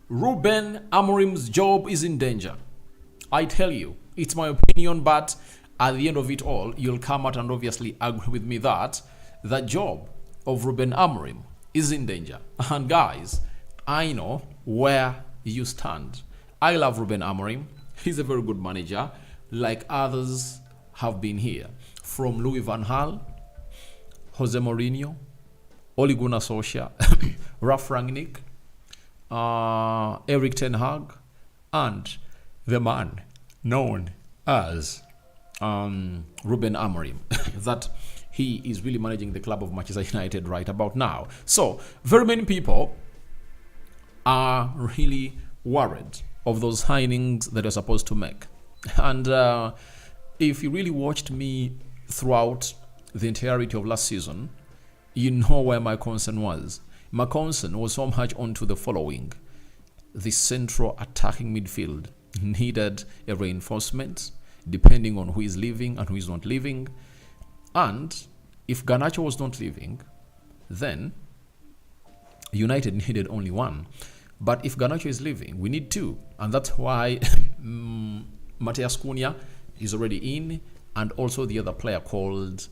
Ruben Amorim's job is in danger. I tell you, it's my opinion, but at the end of it all, you'll come out and obviously agree with me that the job of Ruben Amorim is in danger. And guys, I know where you stand. I love Ruben Amorim. He's a very good manager, like others have been here. From Louis van Gaal, Jose Mourinho, Ole Gunnar Solskjaer, Ralf Rangnick, Eric Ten Hag, and the man known as Ruben Amorim, that he is really managing the club of Manchester United right about now. So very many people are really worried of those signings that you're supposed to make. And if you really watched me throughout the entirety of last season, you know where my concern was. My concern was so much onto the following. The central attacking midfield needed a reinforcement depending on who is leaving and who is not leaving. And if Garnacho was not leaving, then United needed only one. But if Garnacho is leaving, we need two. And that's why Matheus Cunha is already in, and also the other player called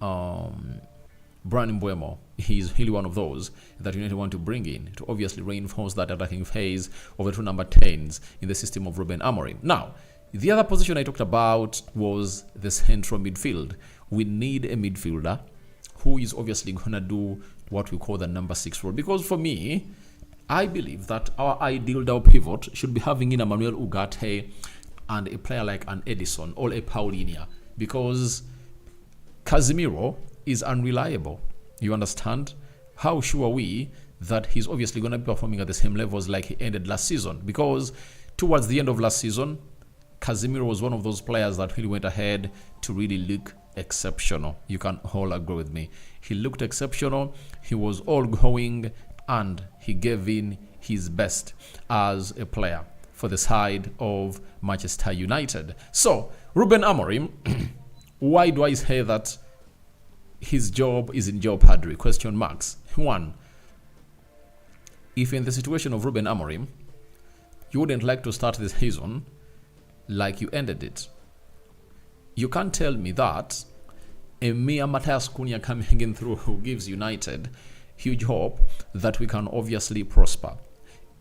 Bryan Mbeumo. He's really one of those that United want to bring in to obviously reinforce that attacking phase of the two number 10s in the system of Ruben Amorim. Now, the other position I talked about was the central midfield. We need a midfielder who is obviously going to do what we call the number 6 role. Because for me, I believe that our ideal double pivot should be having in Emmanuel Ugarte and a player like an Edison or a Paulinho, because Casemiro is unreliable. You understand? How sure are we that he's obviously going to be performing at the same levels like he ended last season? Because towards the end of last season, Casemiro was one of those players that really went ahead to really look exceptional. You can all agree with me. He looked exceptional. He was all going, and he gave in his best as a player for the side of Manchester United. So, Ruben Amorim, why do I say that his job is in jeopardy? Question marks. One, if in the situation of Ruben Amorim, you wouldn't like to start this season like you ended it, you can't tell me that a mere Matheus Cunha coming in through who gives United huge hope that we can obviously prosper.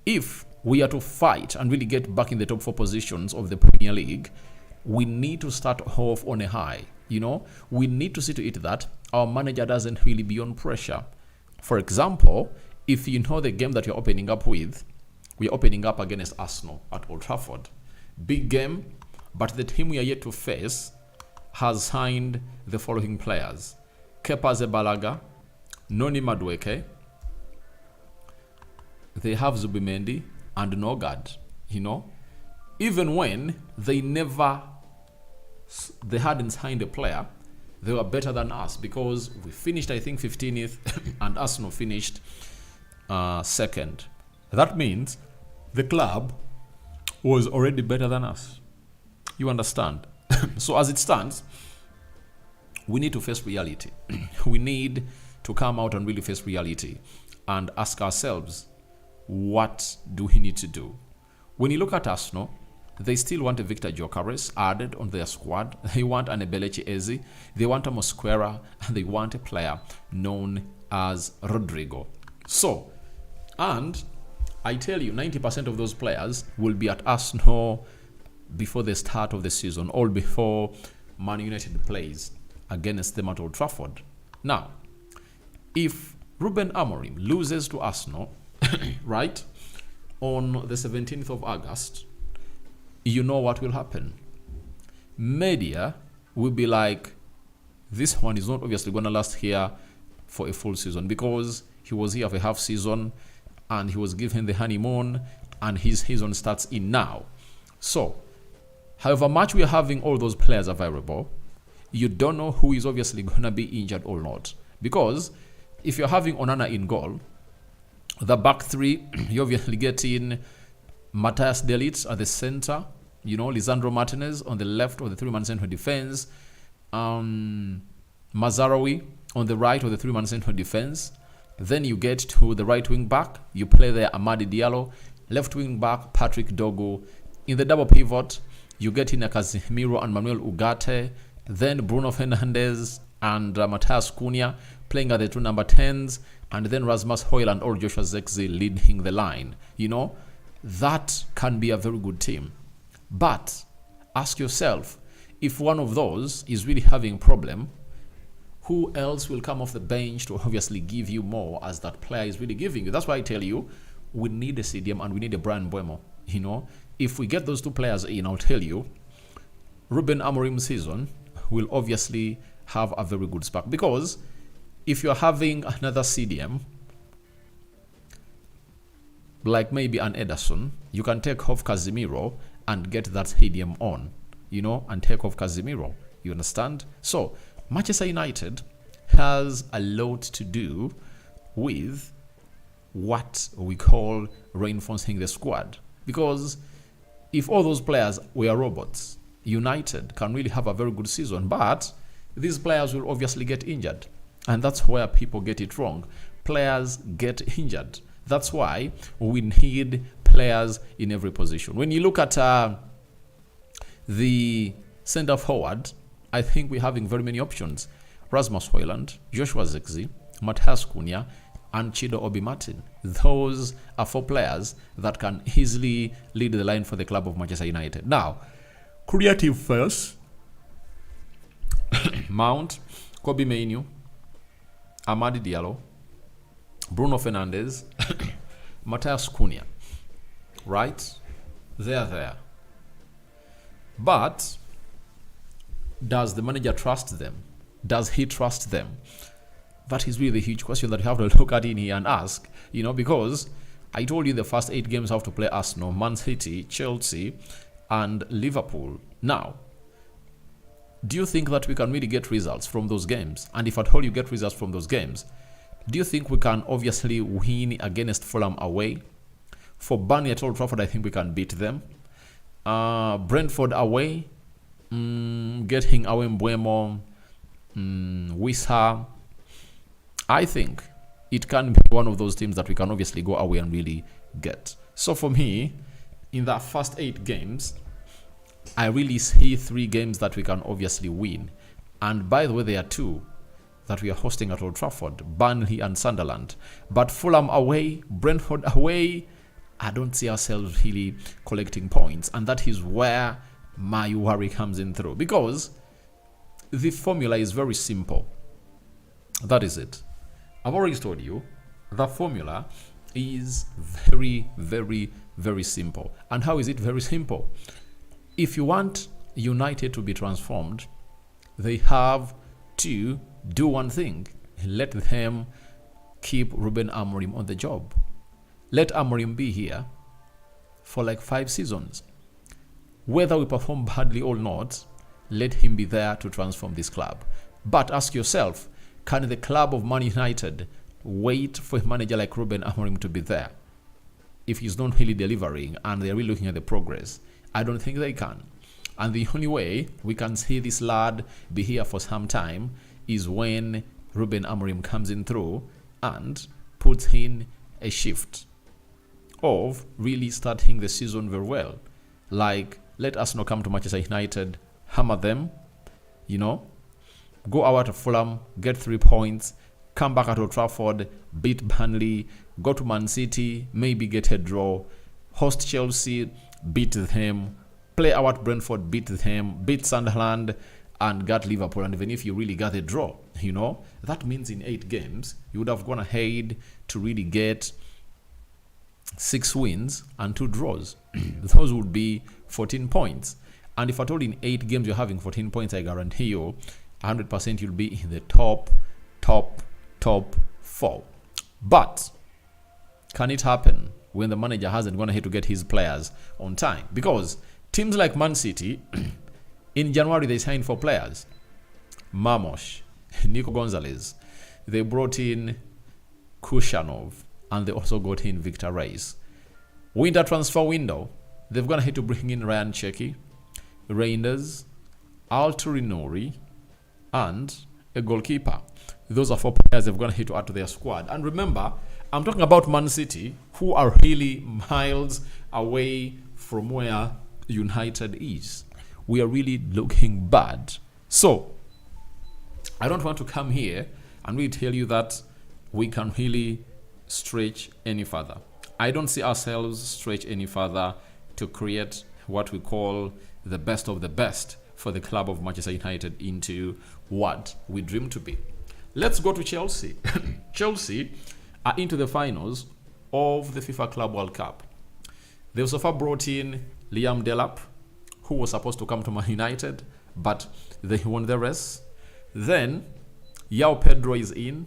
If we are to fight and really get back in the top 4 positions of the Premier League, we need to start off on a high. You know, we need to see to it that our manager doesn't really be on pressure. For example, if you know the game that you're opening up with, we're opening up against Arsenal at Old Trafford. Big game, but the team we are yet to face has signed the following players: Kepa Arrizabalaga, Noni Madueke, they have Zubimendi and Nogard. You know, even when they hadn't signed a player, they were better than us, because we finished, I think, 15th and Arsenal finished second. That means the club was already better than us. You understand? So as it stands, we need to face reality. We need to come out and really face reality and ask ourselves, what do we need to do? When you look at Arsenal, they still want a Victor Gyökeres added on their squad. They want an Ebelechi Eze. They want a Mosquera. And they want a player known as Rodrigo. So, and I tell you, 90% of those players will be at Arsenal before the start of the season, or before Man United plays against them at Old Trafford. Now, if Ruben Amorim loses to Arsenal, right, on the 17th of August, you know what will happen. Media will be like, this one is not obviously going to last here for a full season, because he was here for a half season and he was given the honeymoon and his season starts in now. So, however much we are having all those players available, you don't know who is obviously going to be injured or not. Because if you're having Onana in goal, the back three, you obviously get in Matthias De Ligt at the center, you know, Lisandro Martinez on the left of the 3-man central defense, Mazarawi on the right of the 3-man central defense. Then you get to the right wing back, you play there Amadi Diallo, Left wing back, Patrick Dogu. In the double pivot, you get in a Casemiro and Manuel Ugarte. Then Bruno Fernandes and Matthias Cunha playing at the two number 10s. And then Rasmus Højlund or Joshua Zirkzee leading the line. That can be a very good team. But ask yourself, if one of those is really having a problem, who else will come off the bench to obviously give you more as that player is really giving you? That's why I tell you, we need a CDM and we need a Brian Mbeumo. If we get those two players in, I'll tell you, Ruben Amorim's season will obviously have a very good spark. Because if you're having another CDM, like maybe an Ederson, you can take off Casemiro and get that CDM on, and take off Casemiro. You understand? So, Manchester United has a lot to do with what we call reinforcing the squad. Because if all those players were robots, United can really have a very good season. But these players will obviously get injured. And that's where people get it wrong. Players get injured. That's why we need players in every position. When you look at the center forward, I think we're having very many options. Rasmus Højlund, Joshua Zirkzee, Matthias Cunha, and Chido Obi Martin. Those are 4 players that can easily lead the line for the club of Manchester United. Now, creative first. Mount, Kobe Mainoo, Amadi Diallo, Bruno Fernandes, Matthias Cunha. Right? They're there. But does the manager trust them? Does he trust them? That is really the huge question that you have to look at in here and ask, because I told you the first 8 games have to play Arsenal, Man City, Chelsea, and Liverpool. Now, do you think that we can really get results from those games? And if at all you get results from those games, do you think we can obviously win against Fulham away? For Burnley at Old Trafford, I think we can beat them. Brentford away, getting away Mbeumo, Wissa. I think it can be one of those teams that we can obviously go away and really get. So for me, in that first 8 games, I really see 3 games that we can obviously win. And by the way, there are 2 that we are hosting at Old Trafford, Burnley and Sunderland. But Fulham away, Brentford away, I don't see ourselves really collecting points. And that is where my worry comes in through. Because the formula is very simple. That is it. I've already told you, the formula is very, very, very simple. And how is it very simple? If you want United to be transformed, they have to do one thing. Let them keep Ruben Amorim on the job. Let Amorim be here for like 5 seasons. Whether we perform badly or not, let him be there to transform this club. But ask yourself, can the club of Man United wait for a manager like Ruben Amorim to be there? If he's not really delivering and they're really looking at the progress, I don't think they can. And the only way we can see this lad be here for some time is when Ruben Amorim comes in through and puts in a shift of really starting the season very well. Like, let Arsenal come to Manchester United, hammer them, go out to Fulham, get 3 points, come back at Old Trafford, beat Burnley, go to Man City, maybe get a draw, host Chelsea, beat them, play out Brentford, beat them, beat Sunderland, and get Liverpool. And even if you really got a draw, that means in 8 games, you would have gone ahead to really get 6 wins and 2 draws. Those would be 14 points. And if at all in 8 games you're having 14 points, I guarantee you 100% you'll be in the top 4. But can it happen when the manager hasn't gone ahead to get his players on time? Because teams like Man City, in January they signed 4 players. Marmoush, Nico Gonzalez. They brought in Kushanov, and they also got in Victor Reis. Winter transfer window, they've gone ahead to bring in Ryan Cherki, Reinders, Alturinori, and a goalkeeper. Those are 4 players they've gone ahead to add to their squad. And remember, I'm talking about Man City, who are really miles away from where United is. We are really looking bad. So, I don't want to come here and really tell you that we can really stretch any further. I don't see ourselves stretch any further to create what we call the best of the best for the club of Manchester United into what we dream to be. Let's go to Chelsea. Chelsea are into the finals of the FIFA Club World Cup. They've so far brought in Liam Delap, who was supposed to come to Man United, but they won the race. Then João Pedro is in,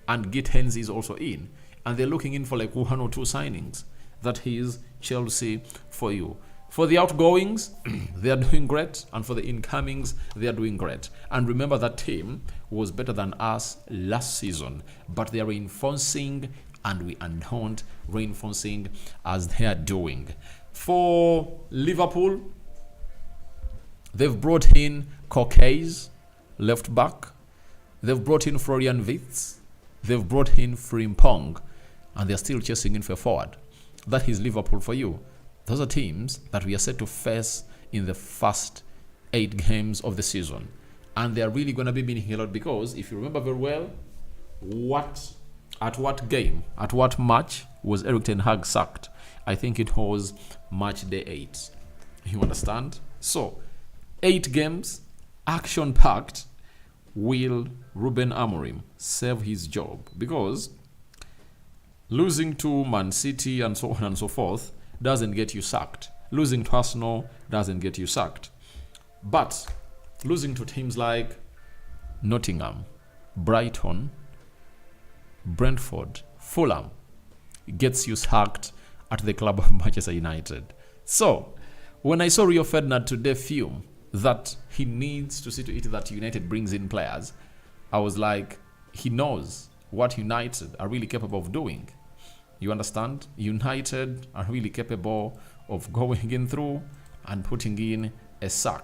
and Gittens is also in, and they're looking in for like 1 or 2 signings. That is Chelsea for you. For the outgoings, they are doing great, and for the incomings, they are doing great. And remember, that team was better than us last season, but they are reinforcing, and we are not reinforcing as they are doing. For Liverpool, they've brought in Coquets, left back. They've brought in Florian Wirtz. They've brought in Frimpong, and they're still chasing in for forward. That is Liverpool for you. Those are teams that we are set to face in the first 8 games of the season. And they are really going to be meaning a lot, because if you remember very well, at what match was Erik ten Hag sacked? I think it was match day 8. You understand? So, 8 games, action-packed. Will Ruben Amorim save his job? Because losing to Man City and so on and so forth doesn't get you sacked. Losing to Arsenal doesn't get you sacked. But losing to teams like Nottingham, Brighton, Brentford, Fulham gets you sacked at the club of Manchester United. So, when I saw Rio Ferdinand today fume that he needs to see to it that United brings in players, I was like, he knows what United are really capable of doing. You understand? United are really capable of going in through and putting in a sack,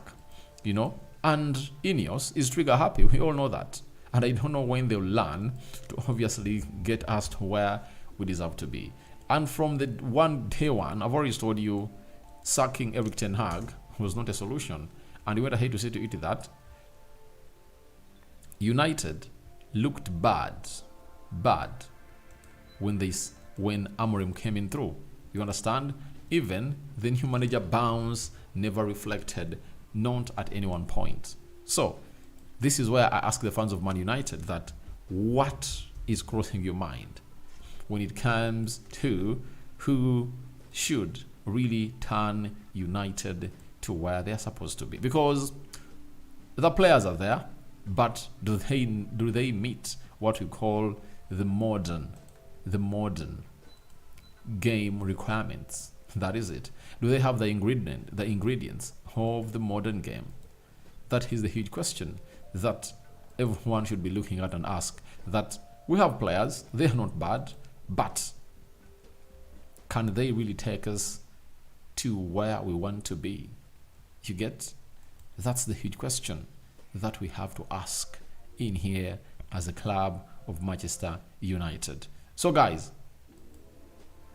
And Ineos is trigger happy. We all know that. And I don't know when they'll learn to obviously get us to where we deserve to be. And from the day one, I've already told you, sacking Erik ten Hag was not a solution. And we went ahead to say to it that United looked bad when Amorim came in through. You understand? Even the new manager bounce never reflected, not at any one point. So, this is where I ask the fans of Man United that what is crossing your mind when it comes to who should really turn United to where they're supposed to be? Because the players are there, but do they meet what we call the modern game requirements? That is it. Do they have the ingredients of the modern game? That is the huge question that everyone should be looking at and ask. That we have players, they are not bad, but can they really take us to where we want to be? You get? That's the huge question that we have to ask in here as a club of Manchester United. So guys,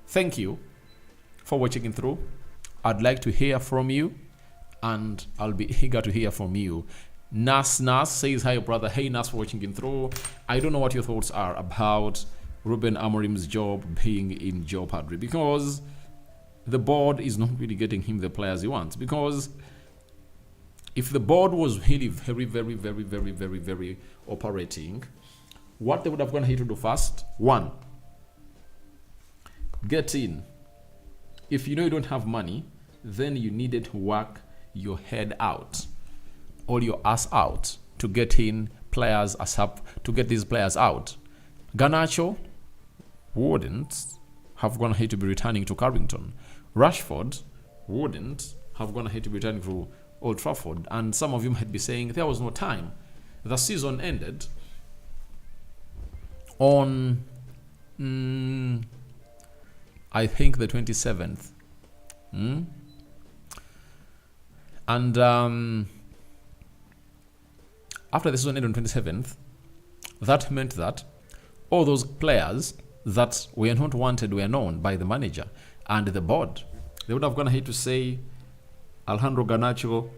thank you for watching it through. I'd like to hear from you, and I'll be eager to hear from you. Nas says, hi brother. Hey Nas, for watching it through. I don't know what your thoughts are about Ruben Amorim's job being in Jeopardy, because the board is not really getting him the players he wants. Because if the board was really very operating, what they would have gone here to do first: 1, get in. If you know you don't have money, then you needed to work your head out or your ass out to get in players to get these players out. Garnacho wouldn't have gone ahead to be returning to Carrington. Rashford wouldn't have gone ahead to be returning to Old Trafford. And some of you might be saying there was no time. The season ended on I think the 27th. And after the season ended on 27th, that meant that all those players that were not wanted were known by the manager and the board. They would have gone ahead to say, Alejandro Garnacho,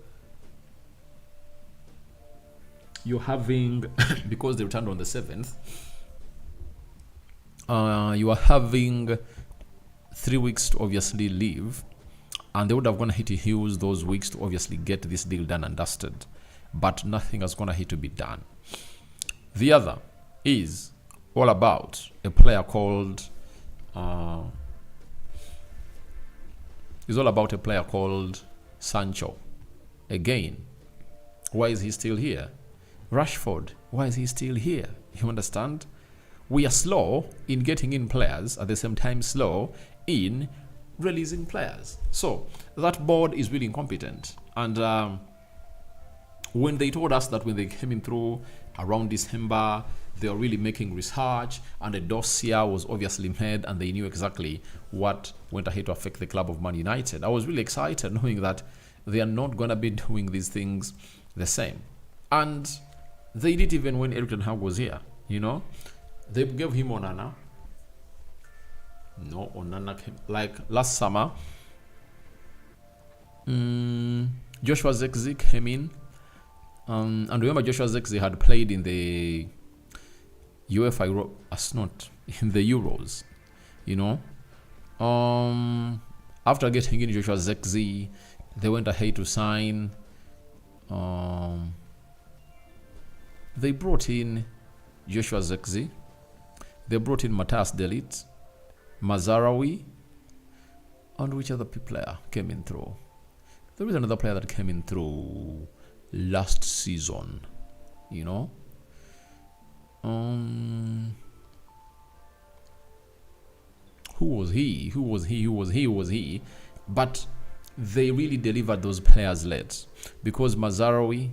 you're having, because they returned on the 7th, you are having 3 weeks to obviously leave, and they would have gone ahead to use those weeks to obviously get this deal done and dusted, but nothing has gone ahead to be done. The other is all about a player called Sancho. Again, why is he still here? Rashford, why is he still here? You understand? We are slow in getting in players, at the same time slow in releasing players. So that board is really incompetent. And when they told us that when they came in through around December, they were really making research and a dossier was obviously made and they knew exactly what went ahead to affect the club of Man United, I was really excited knowing that they are not going to be doing these things the same. And they did even when Erik ten Hag was here, you know. They gave him Onana. No, Onana came like last summer. Joshua Zirkzee came in. And remember, Joshua Zirkzee had played in the UEFA not in the Euros, you know. After getting in Joshua Zirkzee, they went ahead to sign. They brought in Joshua Zirkzee. They brought in Matthias de Ligt, Mazarawi, and which other player came in through? There is another player that came in through last season, you know. Who was he? But they really delivered those players late because Mazarawi,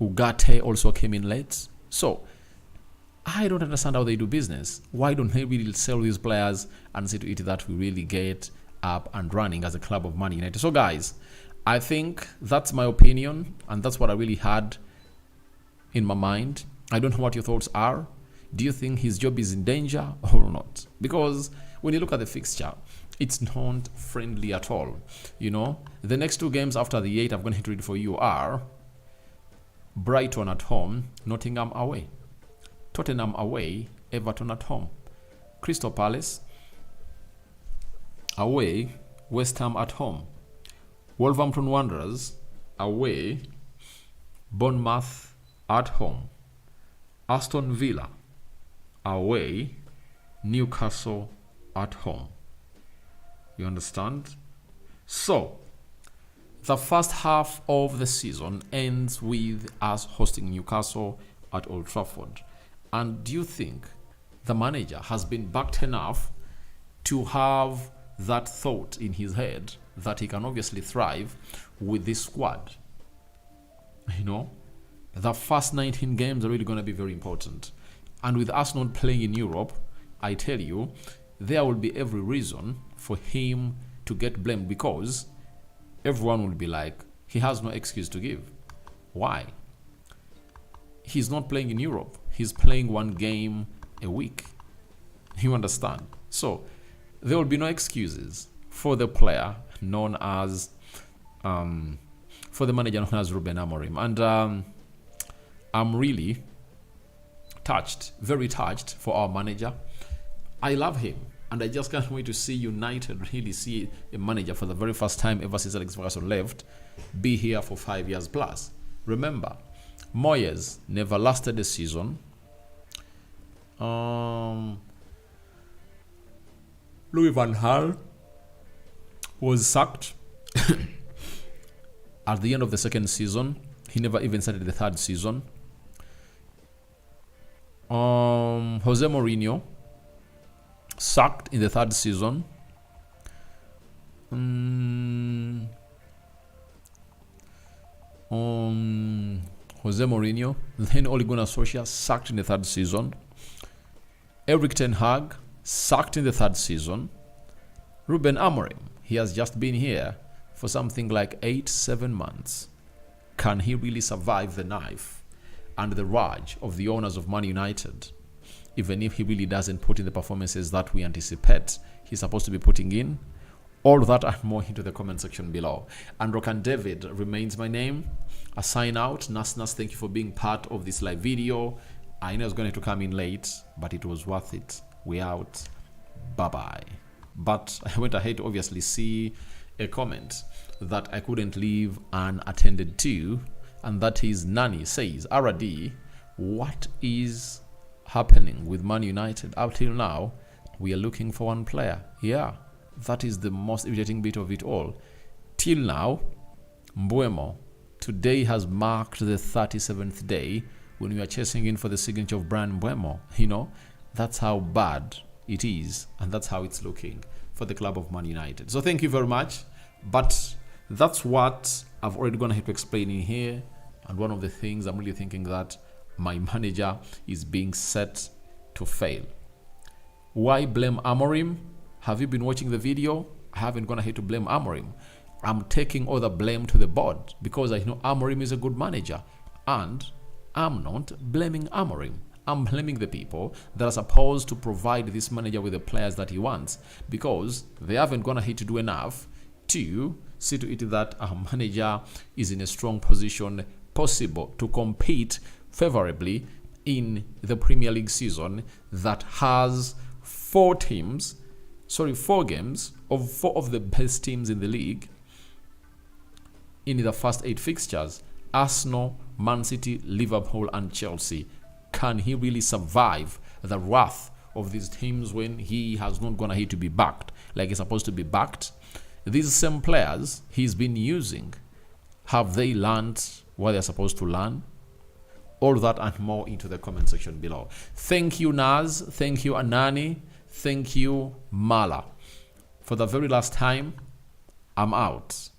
Ugarte also came in late. So I don't understand how they do business. Why don't they really sell these players and see to it that we really get up and running as a club of Man United? So guys, I think that's my opinion, and that's what I really had in my mind. I don't know what your thoughts are. Do you think his job is in danger or not? Because when you look at the fixture, it's not friendly at all. You know, the next 2 games after the 8 I'm going to read for you are Brighton at home, Nottingham away, Tottenham away, Everton at home, Crystal Palace away, West Ham at home, Wolverhampton Wanderers away, Bournemouth at home, Aston Villa away, Newcastle at home. You understand? So the first half of the season ends with us hosting Newcastle at Old Trafford. And do you think the manager has been backed enough to have that thought in his head that he can obviously thrive with this squad? You know, the first 19 games are really going to be very important. And with us not playing in Europe, I tell you, there will be every reason for him to get blamed because everyone will be like, he has no excuse to give. Why? He's not playing in Europe. He's playing 1 game a week. You understand? So there will be no excuses for the player known as, for the manager known as Ruben Amorim. And I'm really touched, very touched for our manager. I love him. And I just can't wait to see United really see a manager for the very first time ever since Alex Ferguson left be here for 5 years plus. Remember, Moyes never lasted a season. Louis van Gaal was sacked at the end of the 2nd season. He never even started the 3rd season. Jose Mourinho sacked in the 3rd season. Jose Mourinho, then Ole Gunnar Solskjaer sacked in the 3rd season. Erik ten Hag sacked in the 3rd season. Ruben Amorim, he has just been here for something like 8-7 months. Can he really survive the knife and the rage of the owners of Man United? even if he really doesn't put in the performances that we anticipate he's supposed to be putting in? All that and more into the comment section below. And Rokan David remains my name. A sign out. Nas, thank you for being part of this live video. I know it's going to come in late, but it was worth it. We out. Bye-bye. But I went ahead to obviously see a comment that I couldn't leave unattended to, and that is Nani says, RD, what is happening with Man United? Up till now, we are looking for one player. Yeah, that is the most irritating bit of it all. Till now, Mbeumo today has marked the 37th day when we are chasing in for the signature of Brian Mbeumo. You know, that's how bad it is, and that's how it's looking for the club of Man United. So thank you very much. But that's what I've already gone ahead to explain in here. And one of the things I'm really thinking that my manager is being set to fail. Why blame Amorim? Have you been watching the video? I haven't gone ahead to blame Amorim. I'm taking all the blame to the board because I know Amorim is a good manager. And I'm not blaming Amorim. I'm blaming the people that are supposed to provide this manager with the players that he wants, because they haven't gone ahead to do enough to see to it that our manager is in a strong position possible to compete favorably in the Premier League season that has four games of four of the best teams in the league in the first 8 fixtures: Arsenal, Man City, Liverpool and Chelsea. Can he really survive the wrath of these teams when he has not gone ahead to be backed like he's supposed to be backed? These same players he's been using, have they learned what they're supposed to learn? All that and more into the comment section below. Thank you, Naz. Thank you, Anani. Thank you, Mala. For the very last time, I'm out.